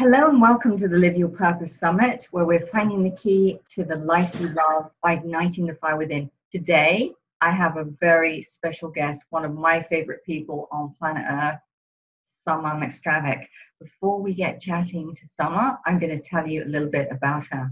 Hello and welcome to the Live Your Purpose Summit, where we're finding the key to the life you love by igniting the fire within. Today, I have a very special guest, one of my favorite people on planet Earth, McStravick. Before we get chatting to Summer, I'm going to tell you a little bit about her.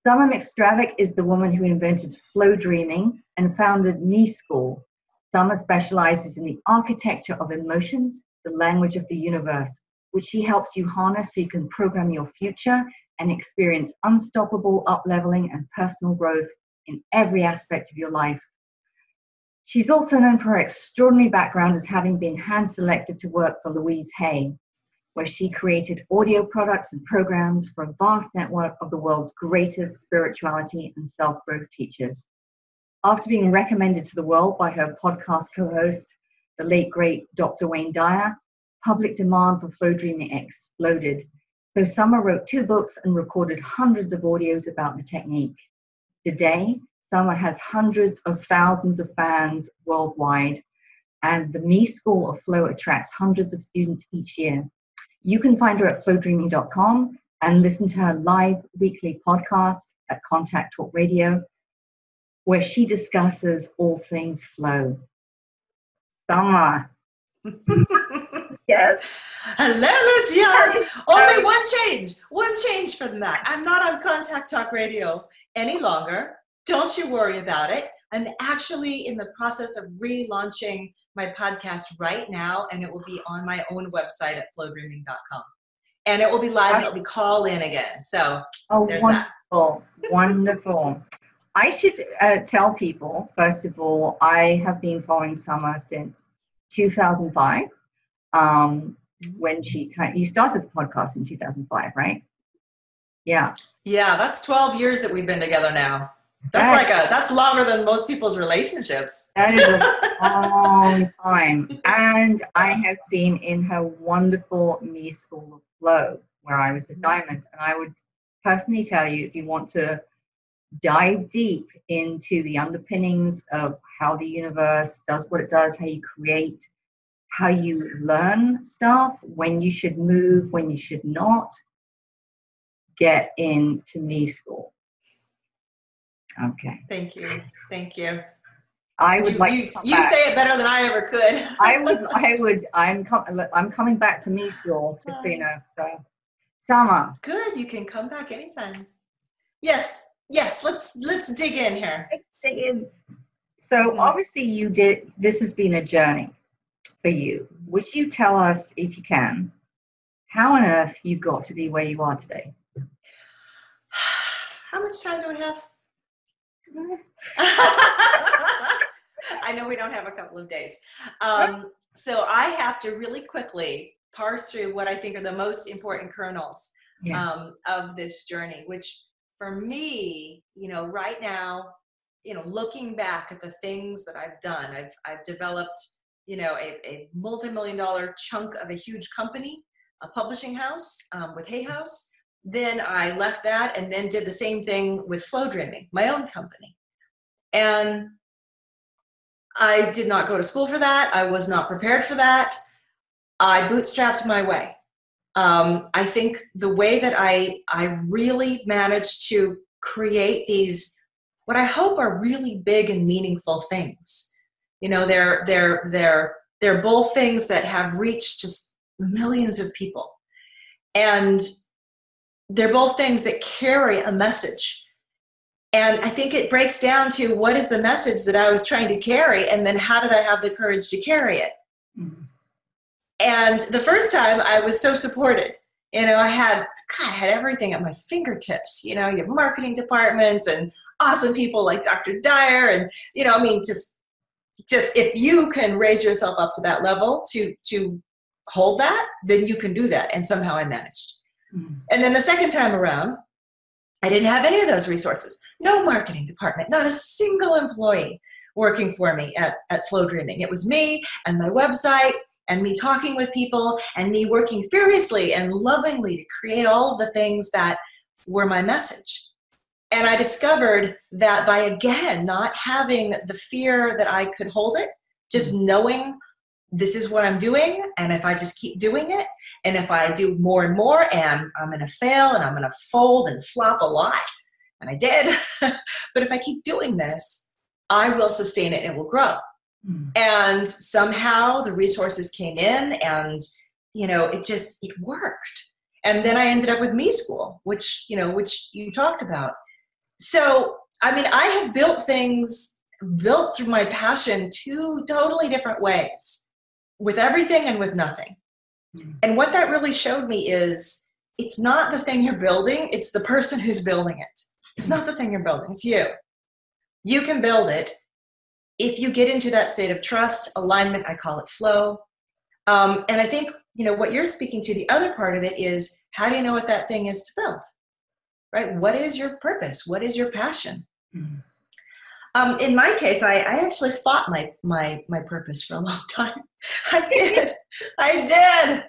McStravick is the woman who invented flow dreaming and founded Me School. Summer specializes in the architecture of emotions, the language of the universe, which she helps you harness so you can program your future and experience unstoppable up-leveling and personal growth in every aspect of your life. She's also known for her extraordinary background as having been hand-selected to work for Louise Hay, where she created audio products and programs for a vast network of the world's greatest spirituality and self-growth teachers. After being recommended to the world by her podcast co-host, the late, great Dr. Wayne Dyer, public demand for flow dreaming exploded. So Summer wrote 2 books and recorded hundreds of audios about the technique. Today, Summer has hundreds of thousands of fans worldwide, and the Me School of Flow attracts hundreds of students each year. You can find her at flowdreaming.com and listen to her live weekly podcast at Contact Talk Radio, where she discusses all things flow. Summer. Yes. Hello, Lucia. Only one change from that. I'm not on Contact Talk Radio any longer. Don't you worry about it. I'm actually in the process of relaunching my podcast right now, and it will be on my own website at flowdreaming.com. And it will be live, and it'll be call in again. So there's wonderful, that. Wonderful. I should tell people, first of all, I have been following Summer since 2005. When you started the podcast in 2005, right? Yeah, that's 12 years that we've been together now. That's longer than most people's relationships. That is a long time. And I have been in her wonderful Me School of Flow, where I was a diamond. And I would personally tell you, if you want to dive deep into the underpinnings of how the universe does what it does, how you create, how you learn stuff, when you should move, when you should not, get into Me School. Okay. Thank you. I would you say it better than I ever could. I'm coming back to Me School, just so you know. So, Summer. Good. You can come back anytime. Yes. Let's dig in here. So obviously this has been a journey for you. Would you tell us, if you can, how on earth you got to be where you are today? How much time do we have? I know we don't have a couple of days. So I have to really quickly parse through what I think are the most important kernels of this journey, which for me, right now, looking back at the things that I've done, I've developed, a multi-million-dollar chunk of a huge company, a publishing house with Hay House. Then I left that and then did the same thing with Flow Dreaming, my own company. And I did not go to school for that. I was not prepared for that. I bootstrapped my way. I think the way that I really managed to create these, what I hope are really big and meaningful things. They're both things that have reached just millions of people. And they're both things that carry a message. And I think it breaks down to what is the message that I was trying to carry, and then how did I have the courage to carry it? Mm-hmm. And the first time I was so supported. I had everything at my fingertips. You have marketing departments and awesome people like Dr. Dyer. And, just if you can raise yourself up to that level to hold that, then you can do that. And somehow I managed. Mm-hmm. And then the second time around, I didn't have any of those resources. No marketing department, not a single employee working for me at Flow Dreaming. It was me and my website and me talking with people and me working furiously and lovingly to create all of the things that were my message. And I discovered that by, again, not having the fear that I could hold it, just knowing this is what I'm doing. And if I just keep doing it, and if I do more and more, and I'm going to fail and I'm going to fold and flop a lot, and I did, but if I keep doing this, I will sustain it and it will grow. And somehow the resources came in, and, it worked. And then I ended up with Me School, which you talked about. So, I mean, I have built things built through my passion 2 totally different ways, with everything and with nothing. And what that really showed me is it's not the thing you're building, it's the person who's building it. It's not the thing you're building, it's you. You can build it if you get into that state of trust, alignment, I call it flow. And I think, what you're speaking to, the other part of it is, how do you know what that thing is to build? Right? What is your purpose? What is your passion? In my case, I actually fought my purpose for a long time. I did.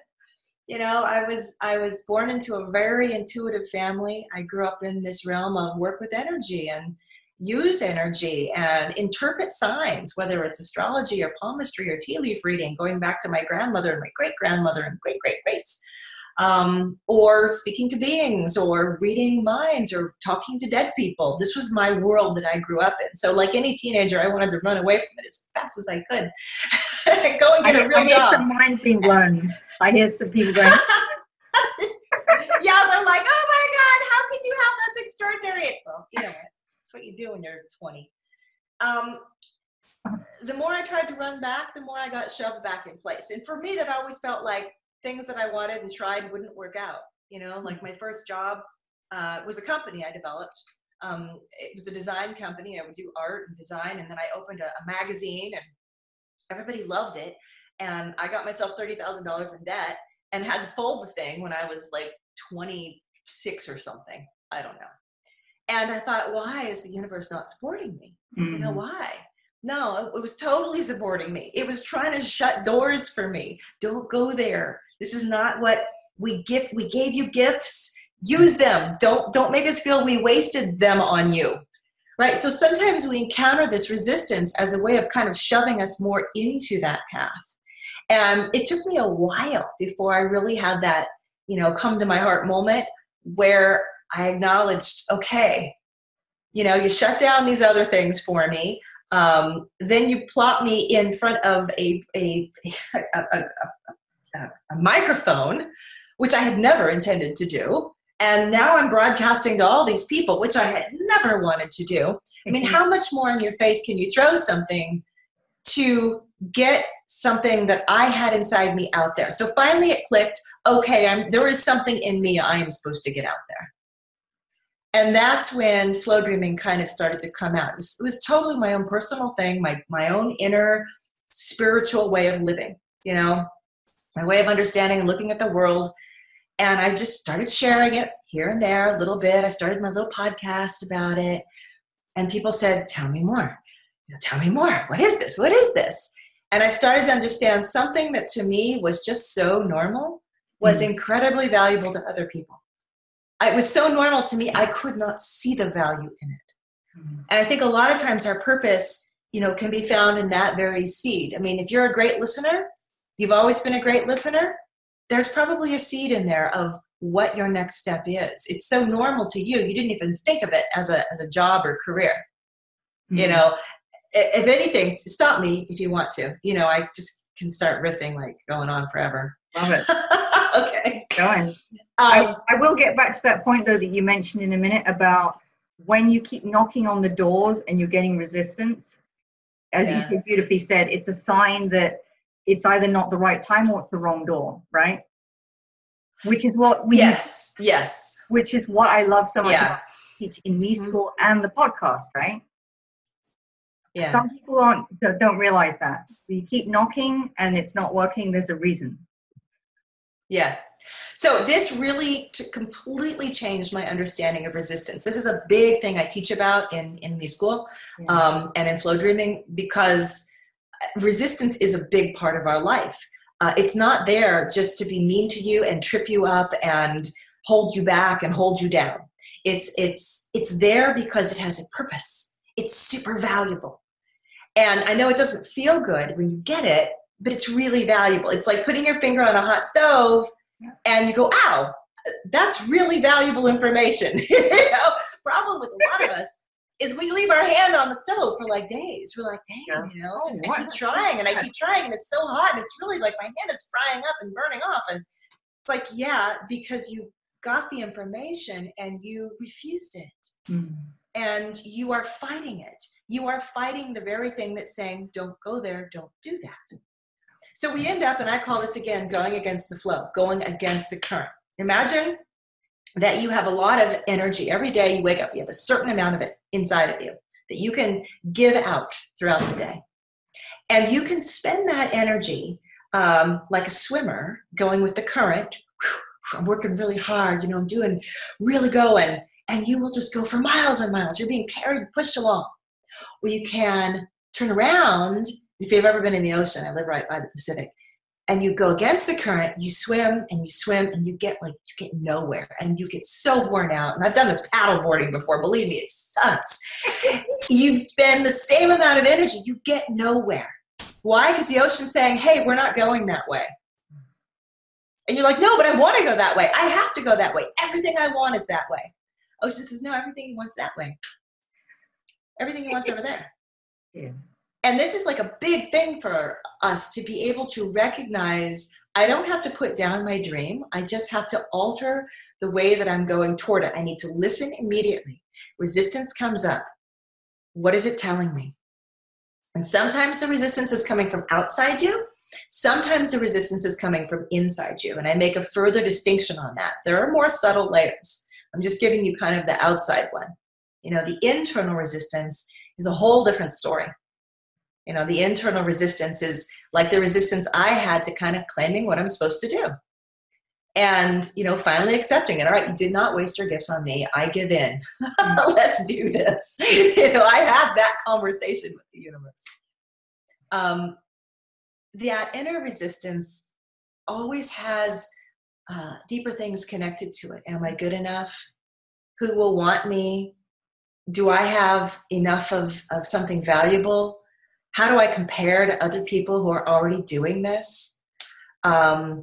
I was born into a very intuitive family. I grew up in this realm of work with energy and use energy and interpret signs, whether it's astrology or palmistry or tea leaf reading, going back to my grandmother and my great-grandmother and great-great-greats. Or speaking to beings, or reading minds, or talking to dead people. This was my world that I grew up in. So like any teenager, I wanted to run away from it as fast as I could. Go and get a real job. I hear some minds being blown. I hear some people going. Yeah, they're like, oh my God, how could you have that's extraordinary? Well, that's what you do when you're 20. The more I tried to run back, the more I got shoved back in place. And for me, that always felt like things that I wanted and tried wouldn't work out. Like my first job was a company I developed. It was a design company. I would do art and design. And then I opened a magazine, and everybody loved it. And I got myself $30,000 in debt and had to fold the thing when I was like 26 or something. I don't know. And I thought, why is the universe not supporting me? Why? No, it was totally supporting me. It was trying to shut doors for me. Don't go there. This is not what we give. We gave you gifts. Use them. Don't make us feel we wasted them on you. Right? So sometimes we encounter this resistance as a way of kind of shoving us more into that path. And it took me a while before I really had that, come to my heart moment where I acknowledged, okay, you shut down these other things for me. Then you plop me in front of a microphone, which I had never intended to do. And now I'm broadcasting to all these people, which I had never wanted to do. I mean, how much more in your face can you throw something to get something that I had inside me out there? So finally it clicked, okay, there is something in me I am supposed to get out there. And that's when flow dreaming kind of started to come out. It was totally my own personal thing, my own inner spiritual way of living, my way of understanding and looking at the world. And I just started sharing it here and there a little bit. I started my little podcast about it. And people said, tell me more. Tell me more. What is this? What is this? And I started to understand something that to me was just so normal was incredibly valuable to other people. It was so normal to me, I could not see the value in it. And I think a lot of times our purpose, can be found in that very seed. I mean, if you're a great listener, you've always been a great listener, there's probably a seed in there of what your next step is. It's so normal to you. You didn't even think of it as a job or career. If anything, stop me if you want to. I just can start riffing, like going on forever. Love it. Okay. Go on. I will get back to that point, though, that you mentioned in a minute about when you keep knocking on the doors and you're getting resistance. As you so beautifully said, it's a sign that it's either not the right time or it's the wrong door, right? Which is what we yes. Which is what I love so much about teaching in Me School and the podcast, right? Yeah. Some people don't realize that. You keep knocking and it's not working, there's a reason. Yeah. So this really completely changed my understanding of resistance. This is a big thing I teach about in Me School and in flow dreaming, because resistance is a big part of our life. It's not there just to be mean to you and trip you up and hold you back and hold you down. It's there because it has a purpose. It's super valuable. And I know it doesn't feel good when you get it, but it's really valuable. It's like putting your finger on a hot stove and you go, ow, that's really valuable information. Problem with a lot of us is we leave our hand on the stove for like days. We're like, dang, I keep trying and I keep trying and it's so hot and it's really like my hand is frying up and burning off. And it's like, yeah, because you got the information and you refused it. Mm. And you are fighting it. You are fighting the very thing that's saying, don't go there, don't do that. So we end up, and I call this again, going against the flow, going against the current. Imagine that you have a lot of energy. Every day you wake up, you have a certain amount of it inside of you that you can give out throughout the day. And you can spend that energy like a swimmer going with the current. I'm working really hard, I'm doing really going. And you will just go for miles and miles. You're being carried, pushed along. Or you can turn around. If you've ever been in the ocean, I live right by the Pacific, and you go against the current, you swim and you get nowhere and you get so worn out. And I've done this paddle boarding before. Believe me, it sucks. You spend the same amount of energy, you get nowhere. Why? Because the ocean's saying, hey, we're not going that way. And you're like, no, but I want to go that way. I have to go that way. Everything I want is that way. Ocean says, no, everything he wants that way. Everything he wants over there. Yeah. And this is like a big thing for us to be able to recognize, I don't have to put down my dream. I just have to alter the way that I'm going toward it. I need to listen immediately. Resistance comes up. What is it telling me? And sometimes the resistance is coming from outside you. Sometimes the resistance is coming from inside you. And I make a further distinction on that. There are more subtle layers. I'm just giving you kind of the outside one. The internal resistance is a whole different story. The internal resistance is like the resistance I had to kind of claiming what I'm supposed to do. And, finally accepting it. All right, you did not waste your gifts on me. I give in. Let's do this. I have that conversation with the universe. That inner resistance always has deeper things connected to it. Am I good enough? Who will want me? Do I have enough of something valuable? How do I compare to other people who are already doing this? I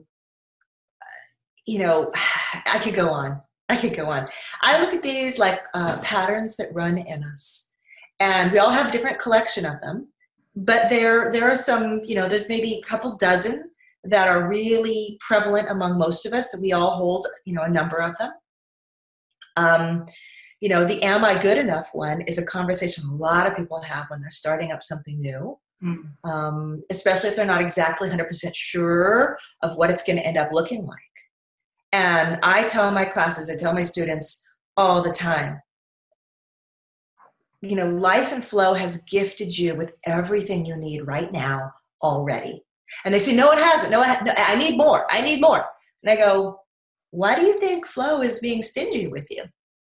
could go on. I look at these like patterns that run in us. And we all have a different collection of them. But there are some, there's maybe a couple dozen that are really prevalent among most of us that we all hold, a number of them. The am I good enough one is a conversation a lot of people have when they're starting up something new, especially if they're not exactly 100% sure of what it's going to end up looking like. And I tell my students all the time, life and flow has gifted you with everything you need right now already. And they say, no, it hasn't. No, I need more. And I go, why do you think flow is being stingy with you?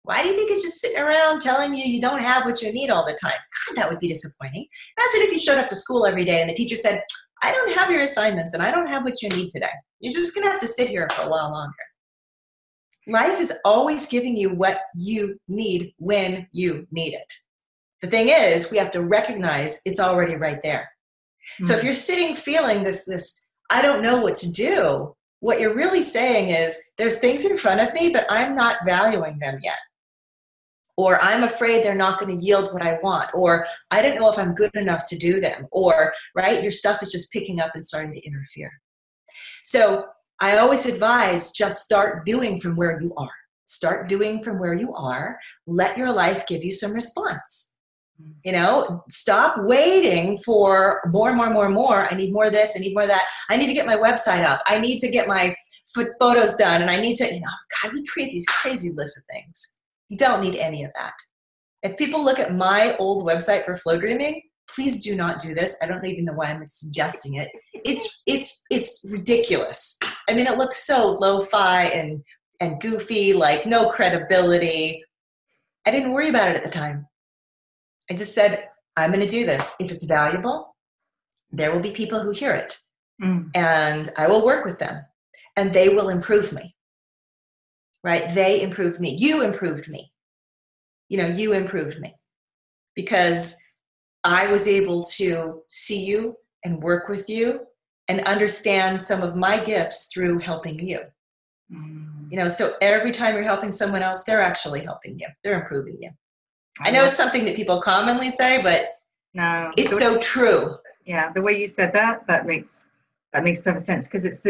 Why do you think it's just sitting around telling you don't have what you need all the time? God, that would be disappointing. Imagine if you showed up to school every day and the teacher said, I don't have your assignments and I don't have what you need today. You're just going to have to sit here for a while longer. Life is always giving you what you need when you need it. The thing is, we have to recognize it's already right there. Mm-hmm. So if you're sitting feeling this, I don't know what to do, what you're really saying is there's things in front of me, but I'm not valuing them yet. Or I'm afraid they're not going to yield what I want. Or I don't know if I'm good enough to do them. Or, right, your stuff is just picking up and starting to interfere. So I always advise just start doing from where you are. Start doing from where you are. Let your life give you some response. Stop waiting for more. I need more of this. I need more of that. I need to get my website up. I need to get my photos done. And I need to, God, we create these crazy lists of things. You don't need any of that. If people look at my old website for flow dreaming, please do not do this. I don't even know why I'm suggesting it. It's ridiculous. I mean, it looks so lo-fi and goofy, like no credibility. I didn't worry about it at the time. I just said, I'm going to do this. If it's valuable, there will be people who hear it. And I will work with them. And they will improve me. Right? They improved me. You improved me. You improved me. Because I was able to see you and work with you and understand some of my gifts through helping you. You know, so every time you're helping someone else, they're actually helping you. They're improving you. I know it's something that people commonly say, but no, it's so true. Yeah, the way you said that makes perfect sense, because it's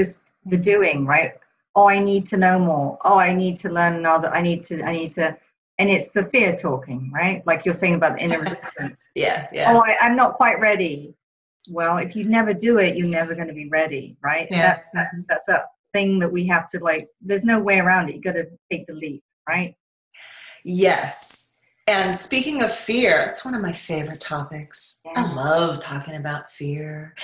the doing, right? Oh, I need to know more. Oh, I need to learn another. I need to, and it's the fear talking, right? Like you're saying about the inner resistance. Yeah. Oh, I'm not quite ready. Well, if you never do it, you're never going to be ready, right? Yeah. That's that thing that we have to, like, there's no way around it. You got to take the leap, right? Yes. And speaking of fear, it's one of my favorite topics. Yeah. I love talking about fear.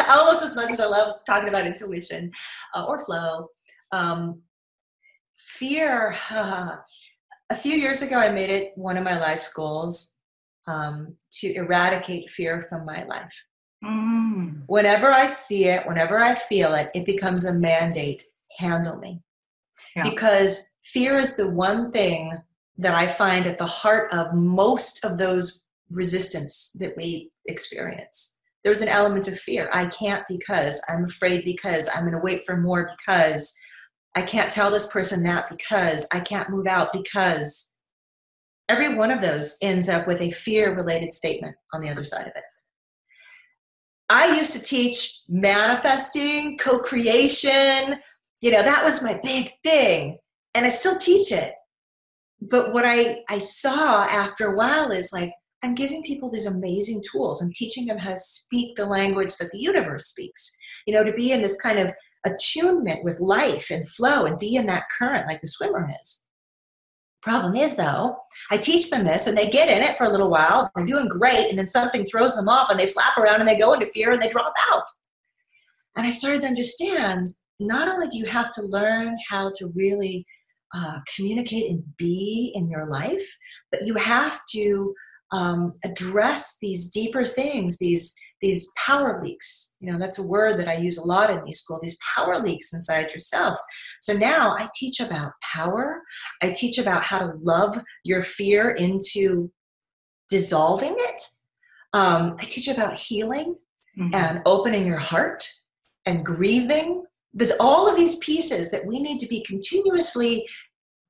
Almost as much as I love talking about intuition or flow. Fear, a few years ago, I made it one of my life's goals to eradicate fear from my life. Whenever I see it, whenever I feel it, it becomes a mandate. Handle me. Yeah. Because fear is the one thing that I find at the heart of most of those resistance that we experience. There's an element of fear. I can't because, I'm afraid because, I'm going to wait for more because, I can't tell this person that because, I can't move out because. Every one of those ends up with a fear-related statement on the other side of it. I used to teach manifesting, co-creation. You know, that was my big thing. And I still teach it. But what I saw after a while is, like, I'm giving people these amazing tools. I'm teaching them how to speak the language that the universe speaks, you know, to be in this kind of attunement with life and flow and be in that current like the swimmer is. Problem is, though, I teach them this and they get in it for a little while. They're doing great. And then something throws them off and they flap around and they go into fear and they drop out. And I started to understand, not only do you have to learn how to really communicate and be in your life, but you have to address these deeper things, these power leaks. You know, that's a word that I use a lot in school, these power leaks inside yourself. So now I teach about power. I teach about how to love your fear into dissolving it. I teach about healing and opening your heart and grieving. There's all of these pieces that we need to be continuously,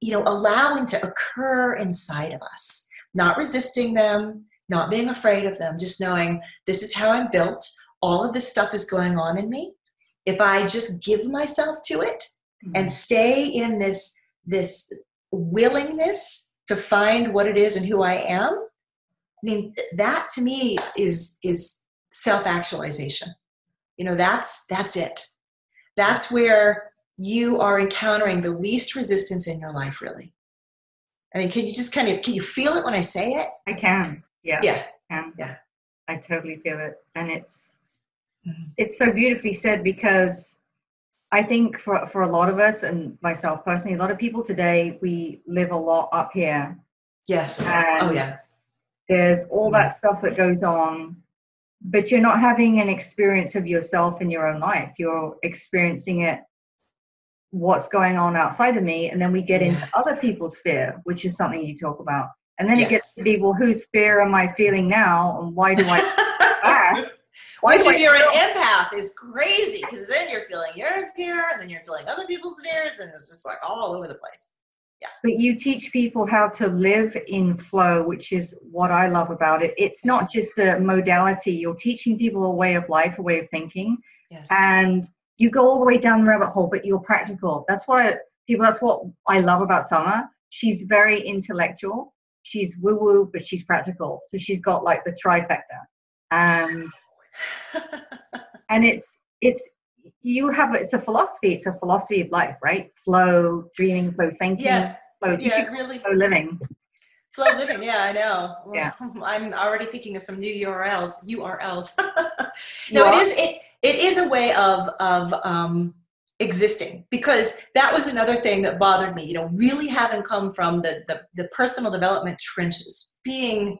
you know, allowing to occur inside of us, not resisting them, not being afraid of them, just knowing this is how I'm built. All of this stuff is going on in me. If I just give myself to it and stay in this willingness to find what it is and who I am, I mean, that to me is self-actualization. You know, that's it. That's where you are encountering the least resistance in your life, really. I mean, can you feel it when I say it? I can. Yeah. Yeah. Yeah. I totally feel it. And it's so beautifully said, because I think for a lot of us, and myself personally, a lot of people today, we live a lot up here. Yeah. And yeah. There's all that stuff that goes on, but you're not having an experience of yourself in your own life. You're experiencing it, what's going on outside of me. And then we get into other people's fear, which is something you talk about. And then it gets to be, well, whose fear am I feeling now? And why do I that? Which, if you're an empath, is crazy, because then you're feeling your fear and then you're feeling other people's fears, and it's just like all over the place. Yeah. But you teach people how to live in flow, which is what I love about it. It's not just a modality. You're teaching people a way of life, a way of thinking. Yes. And you go all the way down the rabbit hole, but you're practical. That's what I love about Summer. She's very intellectual. She's woo-woo, but she's practical. So she's got like the trifecta. And it's a philosophy. It's a philosophy of life, right? Flow, dreaming, flow thinking, flow really. Flow living. Flow living, yeah, I know. Yeah. I'm already thinking of some new URLs. No, it is a way of existing, because that was another thing that bothered me, you know, really having come from the personal development trenches, being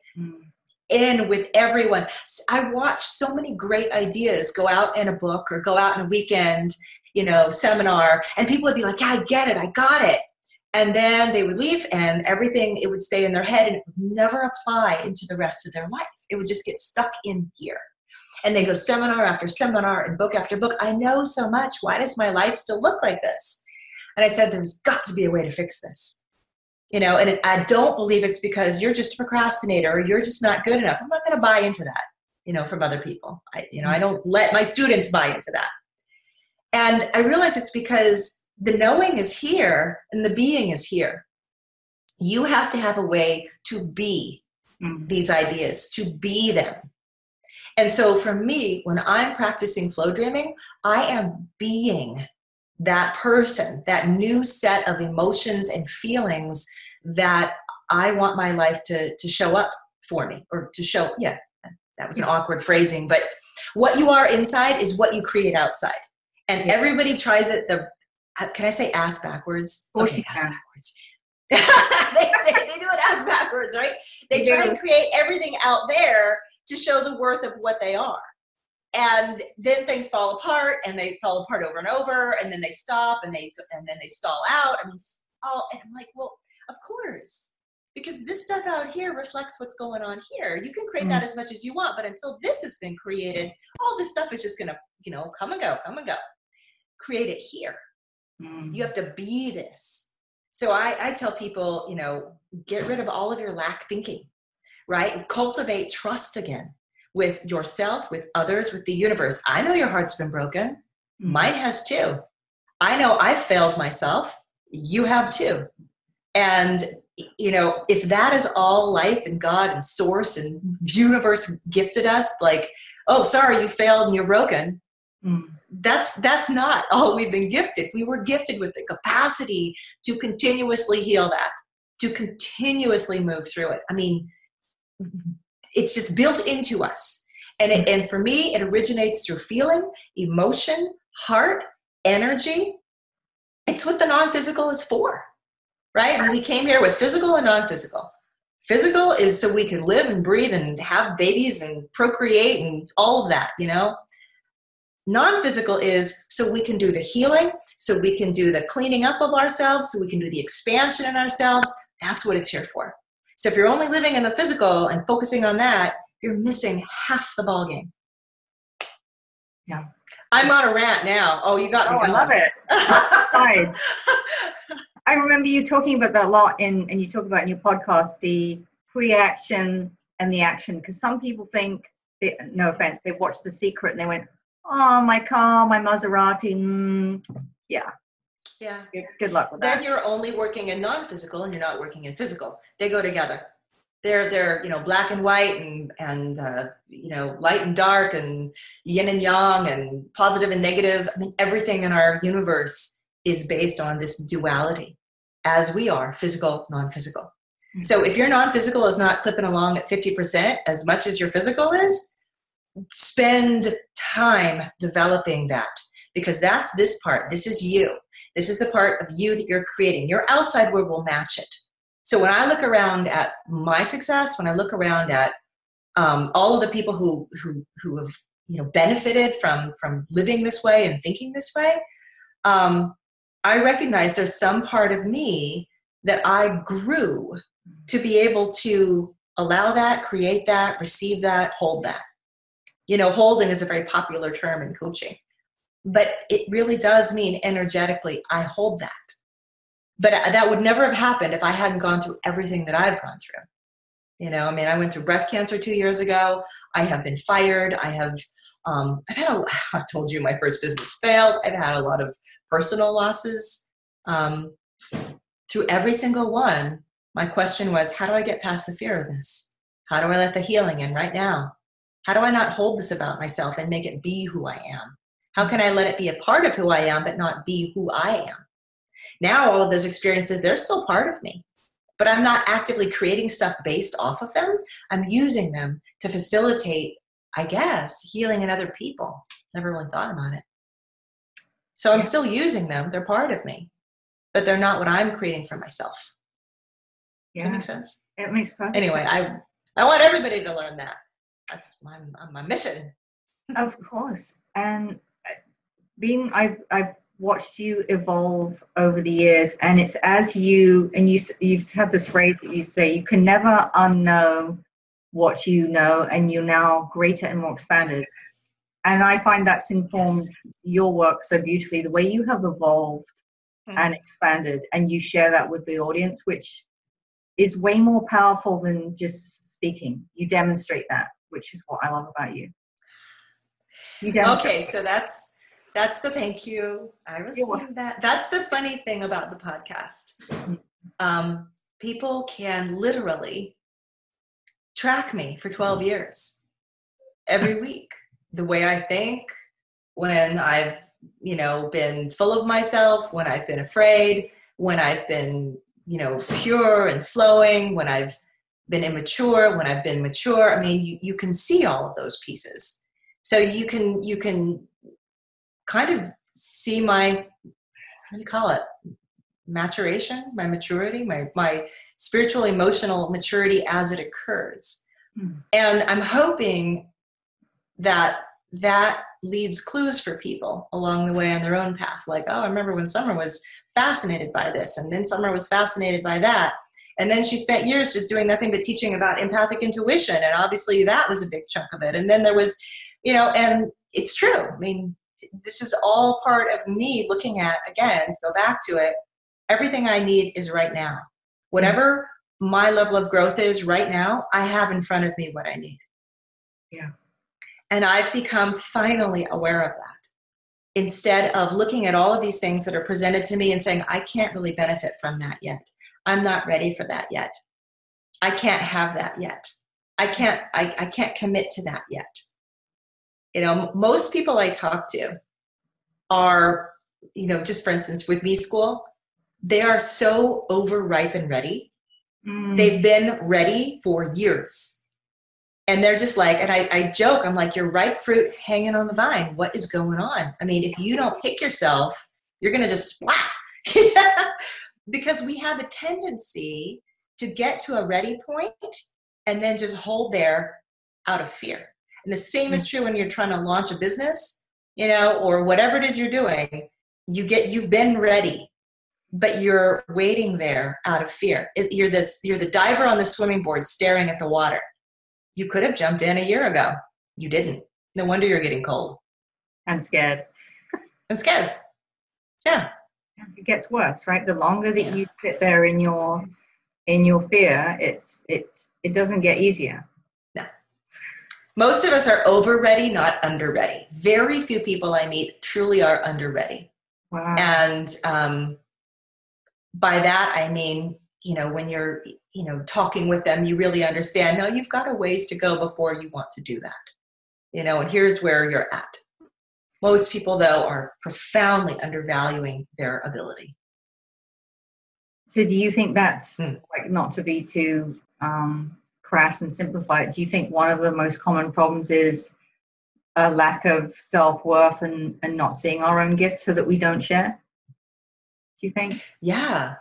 in with everyone. I watched so many great ideas go out in a book or go out in a weekend, you know, seminar, and people would be like, yeah, I get it, I got it. And then they would leave and everything, it would stay in their head and it would never apply into the rest of their life. It would just get stuck in here. And they go seminar after seminar and book after book. I know so much. Why does my life still look like this? And I said, there's got to be a way to fix this. You know, and I don't believe it's because you're just a procrastinator or you're just not good enough. I'm not going to buy into that, you know, from other people. I don't let my students buy into that. And I realize it's because the knowing is here and the being is here. You have to have a way to be these ideas, to be them. And so for me, when I'm practicing flow dreaming, I am being that person, that new set of emotions and feelings that I want my life to show up for me, or to show, that was an awkward phrasing, but what you are inside is what you create outside. And everybody tries it, can I say ass backwards? Okay, ass backwards. They do it ass backwards, right? They try and create everything out there to show the worth of what they are. And then things fall apart, and they fall apart over and over, and then they stop, and then they stall out. I mean, and I'm like, well, of course, because this stuff out here reflects what's going on here. You can create that as much as you want, but until this has been created, all this stuff is just going to, you know, come and go. Create it here. You have to be this. So I tell people, you know, get rid of all of your lack thinking, right? Cultivate trust again with yourself, with others, with the universe. I know your heart's been broken. Mine has too. I know I've failed myself. You have too. And, you know, if that is all life and God and source and universe gifted us, like, oh, sorry, you failed and you're broken. That's not all we've been gifted. We were gifted with the capacity to continuously heal that, to continuously move through it. I mean, it's just built into us. And for me, it originates through feeling, emotion, heart, energy. It's what the non-physical is for, right? I mean, we came here with physical and non-physical. Physical is so we can live and breathe and have babies and procreate and all of that, you know? Non-physical is so we can do the healing, so we can do the cleaning up of ourselves, so we can do the expansion in ourselves. That's what it's here for. So if you're only living in the physical and focusing on that, you're missing half the ballgame. Yeah. I'm on a rant now. Oh, you got me going. I love it. I remember you talking about that a lot and you talk about in your podcast, the pre-action and the action, because some people think, no offense, they watched The Secret and they went, oh, my car, my Maserati, yeah. Good luck with that. Then you're only working in non-physical and you're not working in physical. They go together. They're you know, black and white and you know, light and dark and yin and yang and positive and negative. I mean, everything in our universe is based on this duality, as we are, physical, non-physical. Mm-hmm. So if your non-physical is not clipping along at 50% as much as your physical is, spend time developing that, because that's this part. This is you. This is the part of you that you're creating. Your outside world will match it. So when I look around at my success, when I look around at all of the people who have, you know, benefited from living this way and thinking this way, I recognize there's some part of me that I grew to be able to allow that, create that, receive that, hold that. You know, holding is a very popular term in coaching, but it really does mean energetically, I hold that. But that would never have happened if I hadn't gone through everything that I've gone through. You know, I mean, I went through breast cancer 2 years ago. I have been fired. I have, I've told you my first business failed. I've had a lot of personal losses. Through every single one, my question was, how do I get past the fear of this? How do I let the healing in right now? How do I not hold this about myself and make it be who I am? How can I let it be a part of who I am, but not be who I am? Now, all of those experiences, they're still part of me, but I'm not actively creating stuff based off of them. I'm using them to facilitate, I guess, healing in other people. Never really thought about it. So I'm still using them. They're part of me, but they're not what I'm creating for myself. Does that make sense? It makes perfect anyway, sense. I want everybody to learn that. That's my mission. Of course. And I've watched you evolve over the years, and it's as you've had this phrase that you say, you can never unknow what you know, and you're now greater and more expanded. And I find that's informed your work so beautifully, the way you have evolved and expanded, and you share that with the audience, which is way more powerful than just speaking. You demonstrate that, which is what I love about you. Okay, so that's the thank you. I received that. That's the funny thing about the podcast. People can literally track me for 12 years, every week. The way I think, when I've, been full of myself, when I've been afraid, when I've been, pure and flowing, when I've been immature, when I've been mature. I mean, you can see all of those pieces. So you can kind of see my, what do you call it? Maturation, my maturity, my spiritual, emotional maturity as it occurs. And I'm hoping that leads clues for people along the way on their own path. Like, oh, I remember when Summer was fascinated by this, and then Summer was fascinated by that. And then she spent years just doing nothing but teaching about empathic intuition. And obviously that was a big chunk of it. And then there was, and it's true. I mean, this is all part of me looking at, again, to go back to it, everything I need is right now. Whatever my level of growth is right now, I have in front of me what I need. Yeah. And I've become finally aware of that. Instead of looking at all of these things that are presented to me and saying, I can't really benefit from that yet. I'm not ready for that yet. I can't have that yet. I can't commit to that yet. Most people I talk to are, just for instance, with me school, they are so overripe and ready. They've been ready for years. And they're just like, and I joke, I'm like, you're ripe fruit hanging on the vine. What is going on? I mean, if you don't pick yourself, you're going to just splat. Because we have a tendency to get to a ready point and then just hold there out of fear. And the same is true when you're trying to launch a business, or whatever it is you're doing. You've been ready, but you're waiting there out of fear. You're the diver on the swimming board staring at the water. You could have jumped in a year ago. You didn't. No wonder you're getting cold. And scared. Yeah. It gets worse, right? The longer that you sit there in your fear, it doesn't get easier. No. Most of us are over ready, not under ready. Very few people I meet truly are under ready. Wow. And by that I mean, when you're talking with them, you really understand, no, you've got a ways to go before you want to do that. And here's where you're at. Most people, though, are profoundly undervaluing their ability. So do you think that's, like, not to be too crass and simplify it, do you think one of the most common problems is a lack of self-worth and not seeing our own gifts so that we don't share? Do you think? Yeah.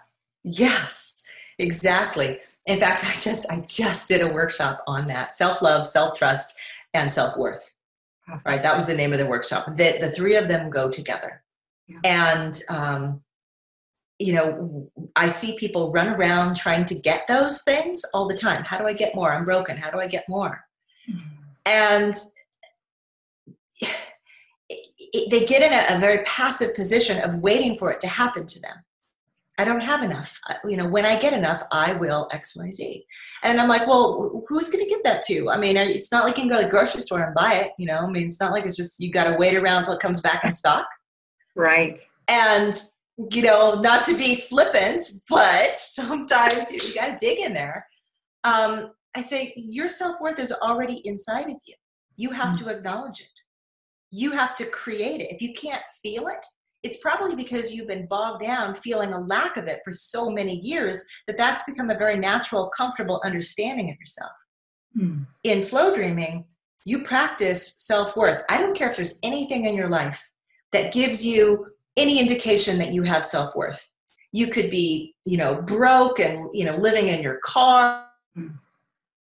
Yes, exactly. In fact, I just did a workshop on that. Self-love, self-trust, and self-worth. Right. That was the name of the workshop. The three of them go together. Yeah. And, I see people run around trying to get those things all the time. How do I get more? I'm broken. How do I get more? And they get in a very passive position of waiting for it to happen to them. I don't have enough. When I get enough, I will X, Y, Z. And I'm like, well, who's going to give that to? I mean, it's not like you can go to the grocery store and buy it. It's not like it's just, you got to wait around till it comes back in stock. Right. And, not to be flippant, but sometimes you got to dig in there. I say, your self-worth is already inside of you. You have to acknowledge it. You have to create it. If you can't feel it, it's probably because you've been bogged down feeling a lack of it for so many years that's become a very natural, comfortable understanding of yourself. In flow dreaming, you practice self-worth. I don't care if there's anything in your life that gives you any indication that you have self-worth. You could be, broke and, living in your car,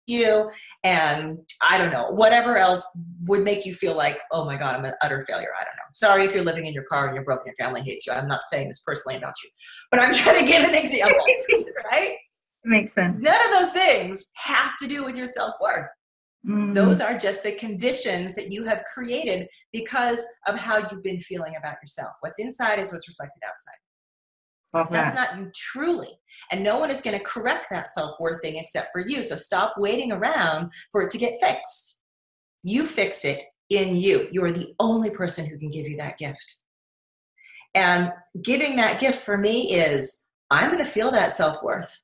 and I don't know, whatever else would make you feel like, oh my God, I'm an utter failure. I don't know. Sorry if you're living in your car and you're broke and your family hates you. I'm not saying this personally about you, but I'm trying to give an example, right? Makes sense. None of those things have to do with your self-worth. Those are just the conditions that you have created because of how you've been feeling about yourself. What's inside is what's reflected outside. That's not you truly. And no one is going to correct that self-worth thing except for you. So stop waiting around for it to get fixed. You fix it in you. You are the only person who can give you that gift. And giving that gift for me is, I'm going to feel that self-worth.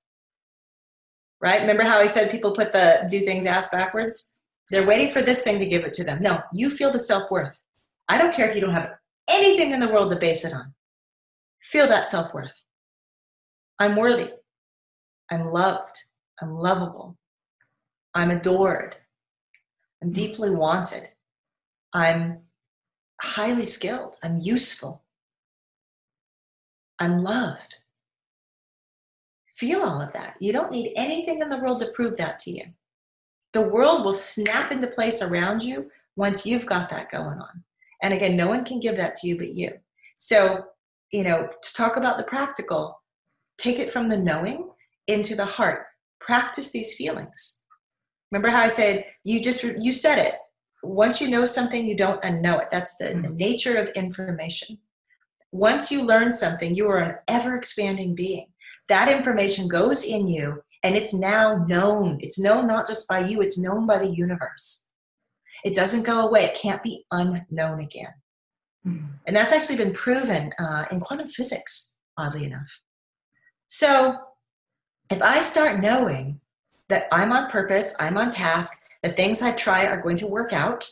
Right? Remember how I said people put the do things ass backwards? They're waiting for this thing to give it to them. No, you feel the self-worth. I don't care if you don't have anything in the world to base it on. Feel that self-worth. I'm worthy. I'm loved. I'm lovable. I'm adored. I'm deeply wanted. I'm highly skilled. I'm useful. I'm loved. Feel all of that. You don't need anything in the world to prove that to you. The world will snap into place around you once you've got that going on. And again, no one can give that to you but you. So, to talk about the practical, take it from the knowing into the heart. Practice these feelings. Remember how I said, you said it. Once you know something, you don't unknow it. That's the nature of information. Once you learn something, you are an ever-expanding being. That information goes in you, and it's now known. It's known not just by you, it's known by the universe. It doesn't go away. It can't be unknown again. And that's actually been proven in quantum physics, oddly enough. So if I start knowing that I'm on purpose, I'm on task, the things I try are going to work out,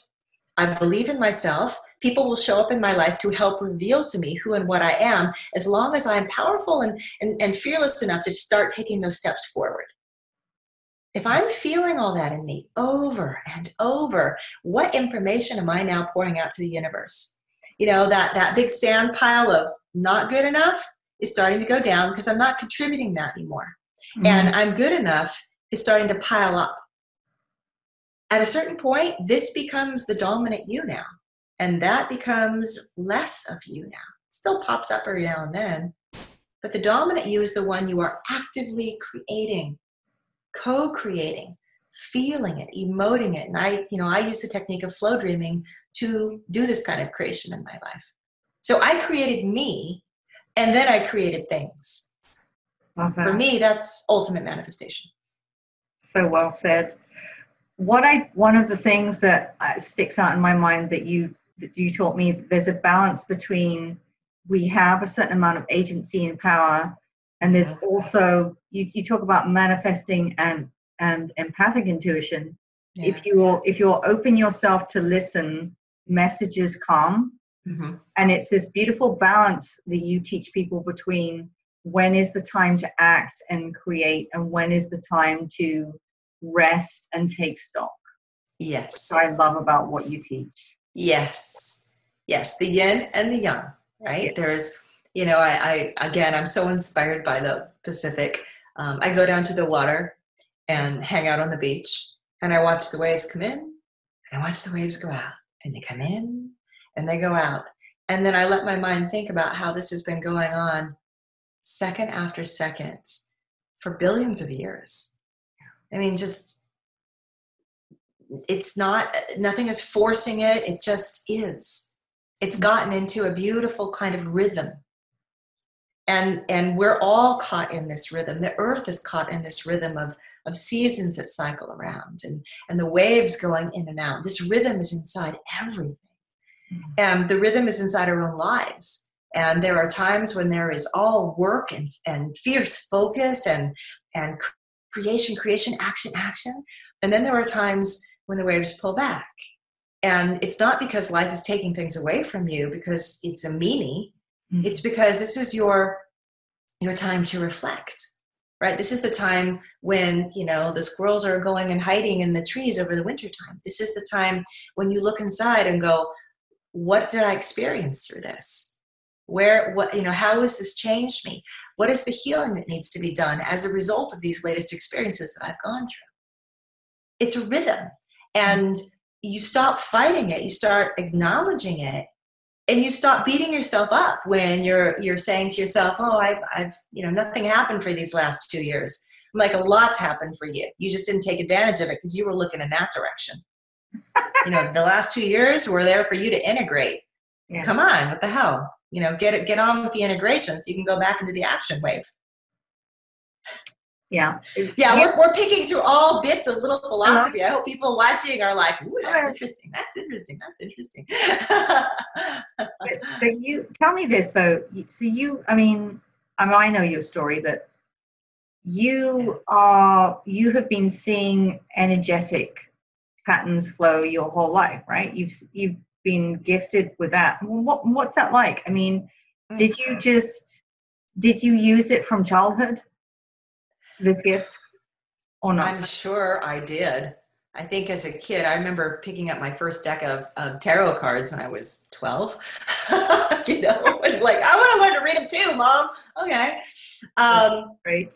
I believe in myself, people will show up in my life to help reveal to me who and what I am, as long as I'm powerful and fearless enough to start taking those steps forward. If I'm feeling all that in me over and over, what information am I now pouring out to the universe? That big sand pile of not good enough is starting to go down because I'm not contributing that anymore. And I'm good enough is starting to pile up. At a certain point, this becomes the dominant you now. And that becomes less of you now. It still pops up every now and then. But the dominant you is the one you are actively creating, co-creating, feeling it, emoting it. And I use the technique of flow dreaming to do this kind of creation in my life. So I created me, and then I created things. Okay. For me, that's ultimate manifestation. So well said. One of the things that sticks out in my mind that you taught me, there's a balance between we have a certain amount of agency and power, and there's also you talk about manifesting and empathic intuition. Yeah. If you'll open yourself to listen, messages come. And it's this beautiful balance that you teach people between when is the time to act and create and when is the time to rest and take stock. Yes. So I love about what you teach. Yes. The yin and the yang, right? Yeah. There's, I'm so inspired by the Pacific. I go down to the water and hang out on the beach, and I watch the waves come in and I watch the waves go out, and they come in and they go out. And then I let my mind think about how this has been going on second after second for billions of years. I mean, nothing is forcing it. It just is. It's gotten into a beautiful kind of rhythm. And we're all caught in this rhythm. The earth is caught in this rhythm of seasons that cycle around and the waves going in and out. This rhythm is inside everything. And the rhythm is inside our own lives. And there are times when there is all work and fierce focus and creation, action. And then there are times when the waves pull back. And it's not because life is taking things away from you because it's a meanie. It's because this is your time to reflect, right? This is the time when, the squirrels are going and hiding in the trees over the winter time. This is the time when you look inside and go, what did I experience through this? How has this changed me? What is the healing that needs to be done as a result of these latest experiences that I've gone through? It's a rhythm, and you stop fighting it. You start acknowledging it, and you stop beating yourself up when you're saying to yourself, "Oh, I've nothing happened for these last 2 years. I'm like, a lot's happened for you. You just didn't take advantage of it because you were looking in that direction. The last 2 years were there for you to integrate. Yeah. Come on, what the hell? Get on with the integration so you can go back into the action wave. Yeah. We're picking through all bits of little philosophy. I hope people watching are like, ooh, that's interesting. That's interesting. That's interesting. but you tell me this though. So I know your story, but you have been seeing energetic patterns flow your whole life, right? You've been gifted with that. What's that like? I mean, did you use it from childhood, this gift, or not? I'm sure I did. I think as a kid, I remember picking up my first deck of tarot cards when I was 12. And like, I want to learn to read them too, Mom. Okay. Great.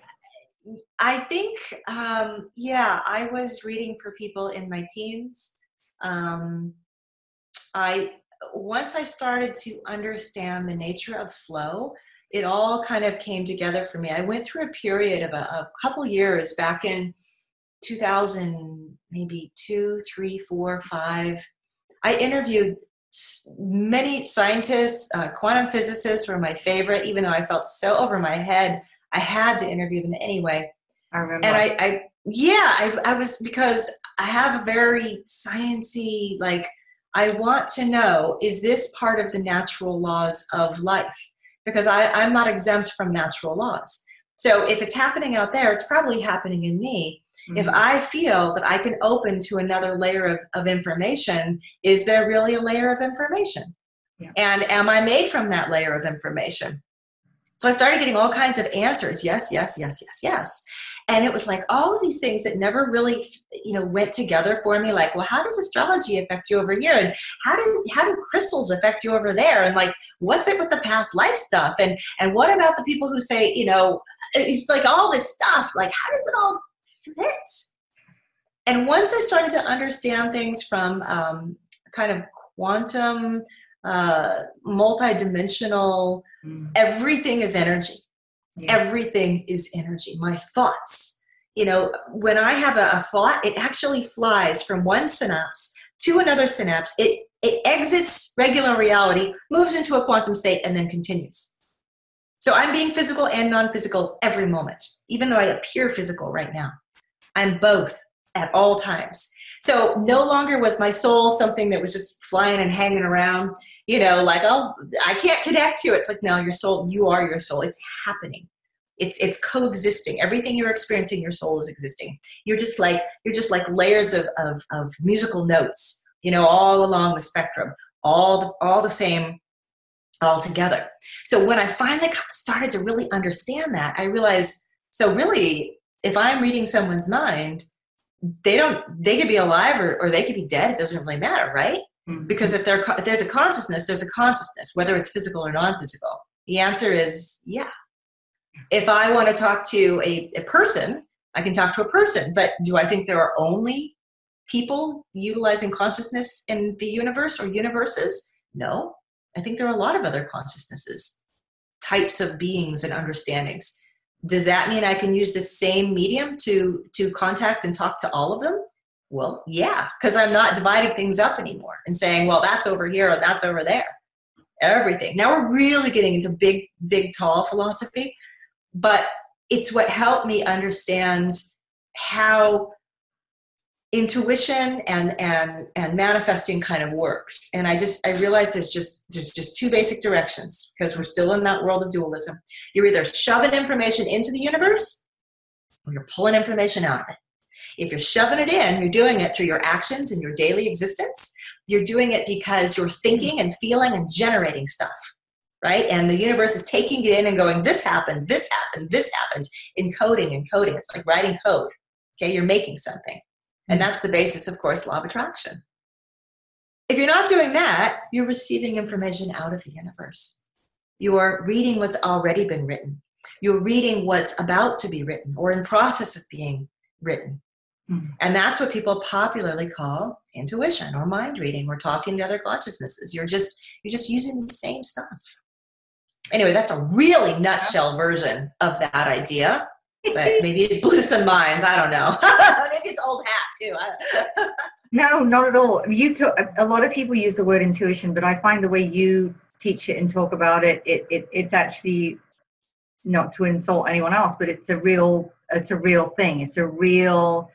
I think, I was reading for people in my teens. Once I started to understand the nature of flow, it all kind of came together for me. I went through a period of a couple years back in 2000, maybe 2, 3, 4, 5. I interviewed many scientists. Quantum physicists were my favorite, even though I felt so over my head. I had to interview them anyway. I remember. And I was, because I have a very sciencey, like, I want to know, is this part of the natural laws of life? Because I'm not exempt from natural laws. So if it's happening out there, it's probably happening in me. Mm-hmm. If I feel that I can open to another layer of information, is there really a layer of information? Yeah. And am I made from that layer of information? So I started getting all kinds of answers. Yes, yes, yes, yes, yes. And it was like all of these things that never really, went together for me. Like, well, how does astrology affect you over here? And how do crystals affect you over there? And like, what's it with the past life stuff? And what about the people who say, it's like all this stuff, like, how does it all fit? And once I started to understand things from kind of quantum, multidimensional, everything is energy. Yeah. Everything is energy. My thoughts, when I have a thought, it actually flies from one synapse to another synapse. It exits regular reality, moves into a quantum state, and then continues. So I'm being physical and non-physical every moment, even though I appear physical right now. I'm both at all times. So no longer was my soul something that was just flying and hanging around, like, oh, I can't connect to it. It's like, no, your soul, you are your soul. It's happening. It's coexisting. Everything you're experiencing, your soul is existing. You're just like layers of musical notes, all along the spectrum, all the same, all together. So when I finally started to really understand that, I realized, so really, if I'm reading someone's mind, they could be alive or they could be dead. It doesn't really matter, right? Mm-hmm. Because if there's a consciousness, there's a consciousness, whether it's physical or non-physical. The answer is yeah. If I want to talk to a person, I can talk to a person. But do I think there are only people utilizing consciousness in the universe or universes? No. I think there are a lot of other consciousnesses, types of beings and understandings. Does that mean I can use the same medium to contact and talk to all of them? Well, yeah, because I'm not dividing things up anymore and saying, well, that's over here or that's over there. Everything. Now we're really getting into big, big, tall philosophy, but it's what helped me understand how intuition and manifesting kind of worked. And I realized there's just two basic directions, because we're still in that world of dualism. You're either shoving information into the universe or you're pulling information out of it. If you're shoving it in, you're doing it through your actions and your daily existence. You're doing it because you're thinking and feeling and generating stuff, right? And the universe is taking it in and going, this happened, this happened, this happened, encoding. It's like writing code. Okay, you're making something. And that's the basis, of course, law of attraction. If you're not doing that, you're receiving information out of the universe. You're reading what's already been written. You're reading what's about to be written or in process of being written. Mm-hmm. And that's what people popularly call intuition or mind reading or talking to other consciousnesses. You're just using the same stuff. Anyway, that's a really nutshell version of that idea. But maybe it blew some minds. I don't know. Maybe it's old hat too. No, not at all. A lot of people use the word intuition, but I find the way you teach it and talk about it, it's actually, not to insult anyone else, but it's a real thing. It's a real,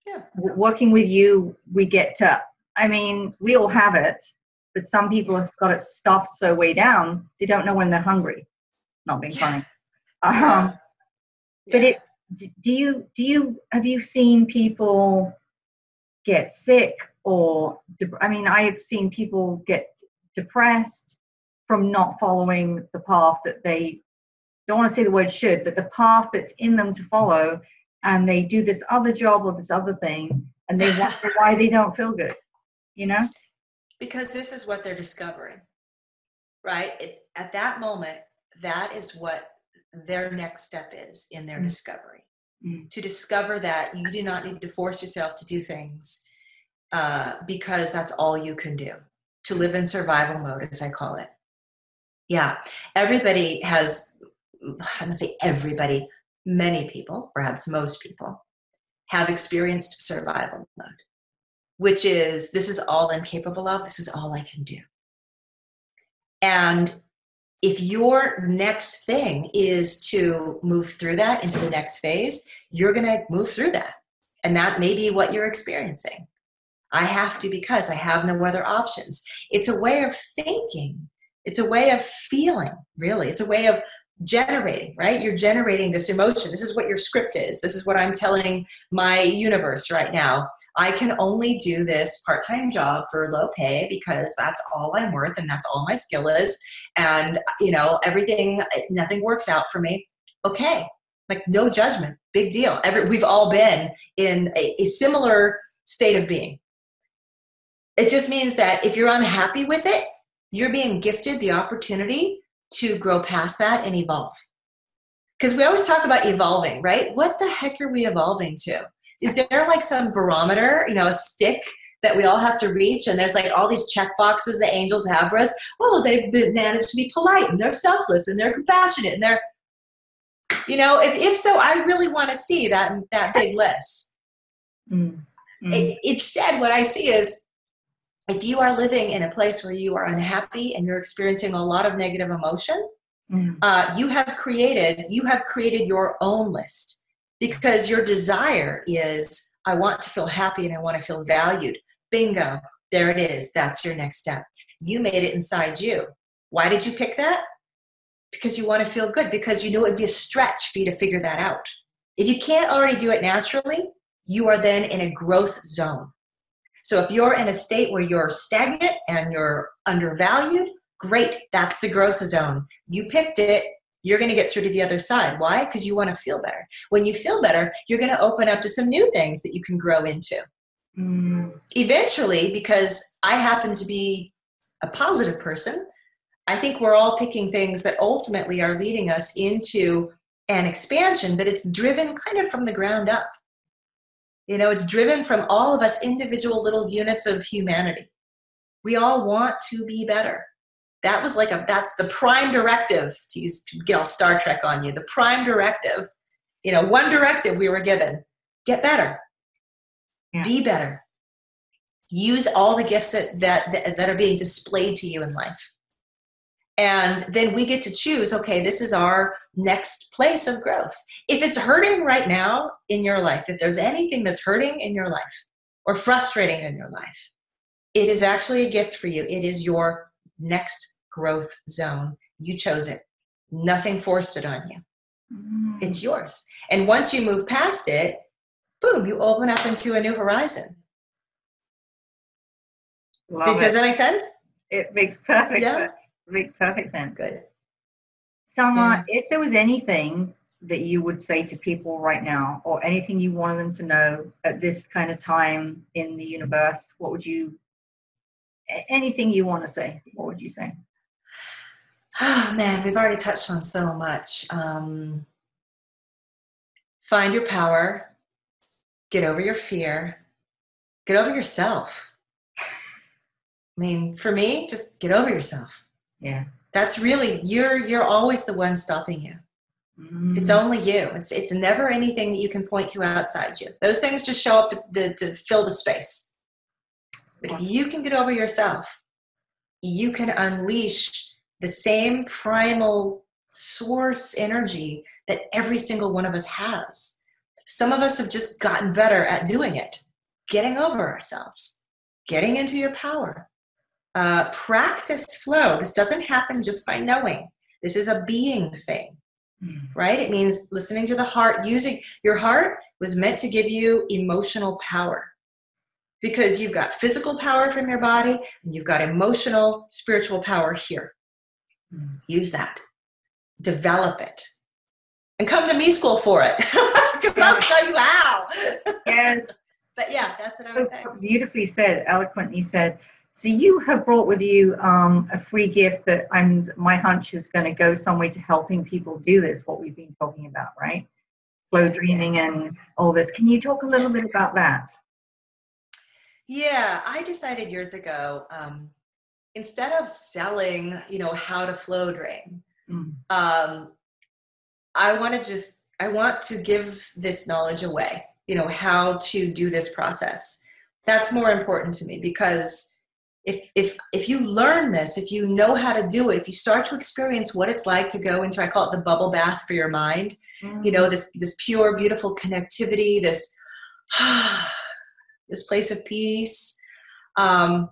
Yeah. Working with you, we get to, I mean, we all have it, but some people have got it stuffed so way down, they don't know when they're hungry. Not being funny. But it's, have you seen people get sick or, I mean, I've seen people get depressed from not following the path that they, don't want to say the word should, but the path that's in them to follow, and they do this other job or this other thing, and they wonder why they don't feel good, you know? Because this is what they're discovering, right? At that moment, that is what their next step is in their discovery. To discover that you do not need to force yourself to do things because that's all you can do. To live in survival mode, as I call it. Yeah, everybody has, I'm going to say everybody, many people, perhaps most people, have experienced survival mode, which is, this is all I'm capable of, this is all I can do. And if your next thing is to move through that into the next phase, you're going to move through that. And that may be what you're experiencing. I have to because I have no other options. It's a way of thinking. It's a way of feeling, really. It's a way of generating, right? You're generating this emotion. This is what your script is. This is what I'm telling my universe right now. I can only do this part-time job for low pay because that's all I'm worth and that's all my skill is. And, you know, nothing works out for me. Okay. Like, no judgment. Big deal. We've all been in a similar state of being. It just means that if you're unhappy with it, you're being gifted the opportunity to grow past that and evolve. Because we always talk about evolving, right? What the heck are we evolving to? Is there like some barometer, you know, a stick that we all have to reach? And there's like all these check boxes that angels have for us. Oh, they've managed to be polite and they're selfless and they're compassionate and they're, you know, if so, I really want to see that big list. Instead, what I see is, if you are living in a place where you are unhappy and you're experiencing a lot of negative emotion, you have created your own list, because your desire is, I want to feel happy and I want to feel valued. Bingo. There it is. That's your next step. You made it inside you. Why did you pick that? Because you want to feel good, because you know it would be a stretch for you to figure that out. If you can't already do it naturally, you are then in a growth zone. So if you're in a state where you're stagnant and you're undervalued, great, that's the growth zone. You picked it, you're going to get through to the other side. Why? Because you want to feel better. When you feel better, you're going to open up to some new things that you can grow into. Eventually, because I happen to be a positive person, I think we're all picking things that ultimately are leading us into an expansion, but it's driven kind of from the ground up. You know, it's driven from all of us individual little units of humanity. We all want to be better. That's the prime directive, to get all Star Trek on you. The prime directive, you know, one directive we were given: get better, be better, use all the gifts that are being displayed to you in life. And then we get to choose, okay, this is our next place of growth. If it's hurting right now in your life, if there's anything that's hurting in your life or frustrating in your life, it is actually a gift for you. It is your next growth zone. You chose it. Nothing forced it on you. It's yours. And once you move past it, boom, you open up into a new horizon. Does that make sense? It makes perfect sense. It makes perfect sense. Good. Selma, if there was anything that you would say to people right now, or anything you wanted them to know at this kind of time in the universe, what would you, anything you want to say, what would you say? Oh man, we've already touched on so much. Find your power, get over your fear, get over yourself. I mean, for me, just get over yourself. Yeah. That's really, you're always the one stopping you. It's only you. It's never anything that you can point to outside you. Those things just show up to fill the space. But if you can get over yourself, you can unleash the same primal source energy that every single one of us has. Some of us have just gotten better at doing it, getting over ourselves, getting into your power. Practice flow. This doesn't happen just by knowing. This is a being thing, right? It means listening to the heart. Using your heart was meant to give you emotional power, because you've got physical power from your body and you've got emotional, spiritual power here. Use that. Develop it. And come to me school for it, because I'll show you how. Yes. But yeah, that's what I would say. Beautifully said, eloquently said. So you have brought with you a free gift that my hunch is going to go some way to helping people do this, what we've been talking about, right? Flow dreaming and all this. Can you talk a little bit about that? Yeah, I decided years ago, instead of selling, how to flow dream, I want to give this knowledge away, how to do this process. That's more important to me, because if you learn this, if you know how to do it, if you start to experience what it's like to go into, I call it the bubble bath for your mind, this pure, beautiful connectivity, this place of peace. I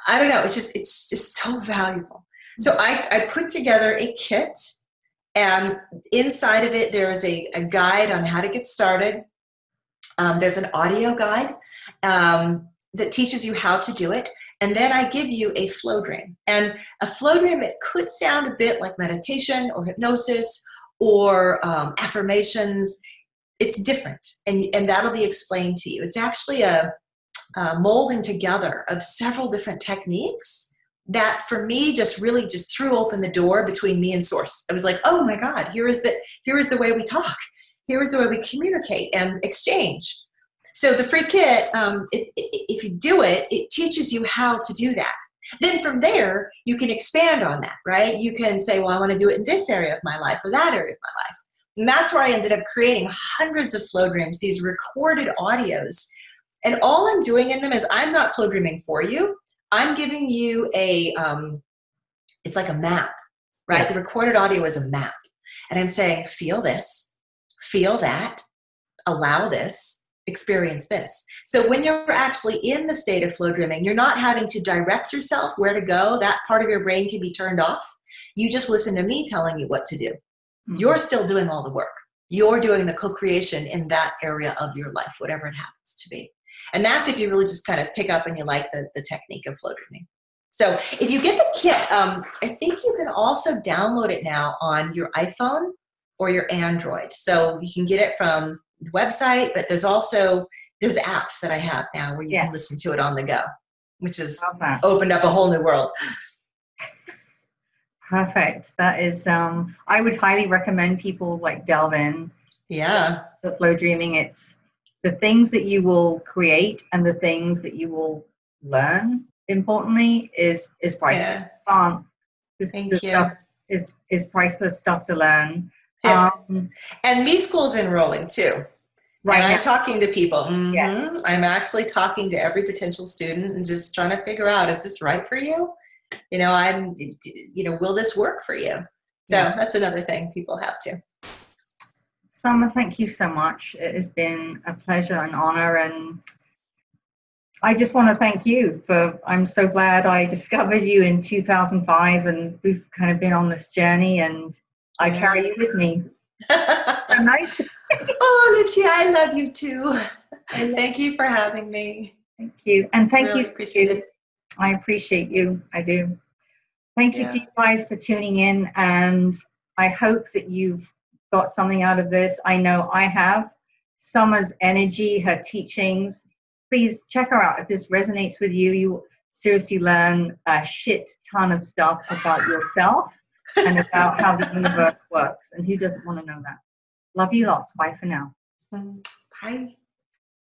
don't know. It's just so valuable. So I put together a kit, and inside of it, there is a guide on how to get started. There's an audio guide that teaches you how to do it. And then I give you a flow dream. And a flow dream, it could sound a bit like meditation or hypnosis or affirmations. It's different, and that'll be explained to you. It's actually a molding together of several different techniques that, for me, just threw open the door between me and source. I was like, oh my God, here is the way we talk. Here is the way we communicate and exchange. So the free kit, if you do it, it teaches you how to do that. Then from there, you can expand on that, right? You can say, well, I want to do it in this area of my life or that area of my life. And that's where I ended up creating hundreds of flow dreams, these recorded audios. And all I'm doing in them is, I'm not flow dreaming for you. I'm giving you it's like a map, right? The recorded audio is a map. And I'm saying, feel this, feel that, allow this, experience this. So when you're actually in the state of flow dreaming, you're not having to direct yourself where to go. That part of your brain can be turned off. You just listen to me telling you what to do. You're still doing all the work. You're doing the co-creation in that area of your life, whatever it happens to be. And that's if you really just kind of pick up and you like the technique of flow dreaming. So if you get the kit, I think you can also download it now on your iPhone or your Android. So you can get it from the website, but there's apps that I have now where you can listen to it on the go, which has opened up a whole new world. Perfect. That is, I would highly recommend people delve in. Yeah. The flow dreaming. It's the things that you will create and the things that you will learn. Importantly, is priceless. Yeah. This stuff is priceless stuff to learn. Yeah. And Me School's enrolling too. Right. And I'm talking to people. Yes. I'm actually talking to every potential student and just trying to figure out, is this right for you? Will this work for you? So that's another thing people have to. Summer, thank you so much. It has been a pleasure and honor. And I just want to thank you I'm so glad I discovered you in 2005, and we've kind of been on this journey, and I carry you with me. So nice. Oh, Lucia, I love you too. And thank you for having me. Thank you. And thank really you. Appreciate it. I appreciate you. I do. Thank you to you guys for tuning in. And I hope that you've got something out of this. I know I have. Summer's energy, her teachings. Please check her out. If this resonates with you, you will seriously learn a shit ton of stuff about yourself and about how the universe works. And who doesn't want to know that? Love you lots. Bye for now. Bye.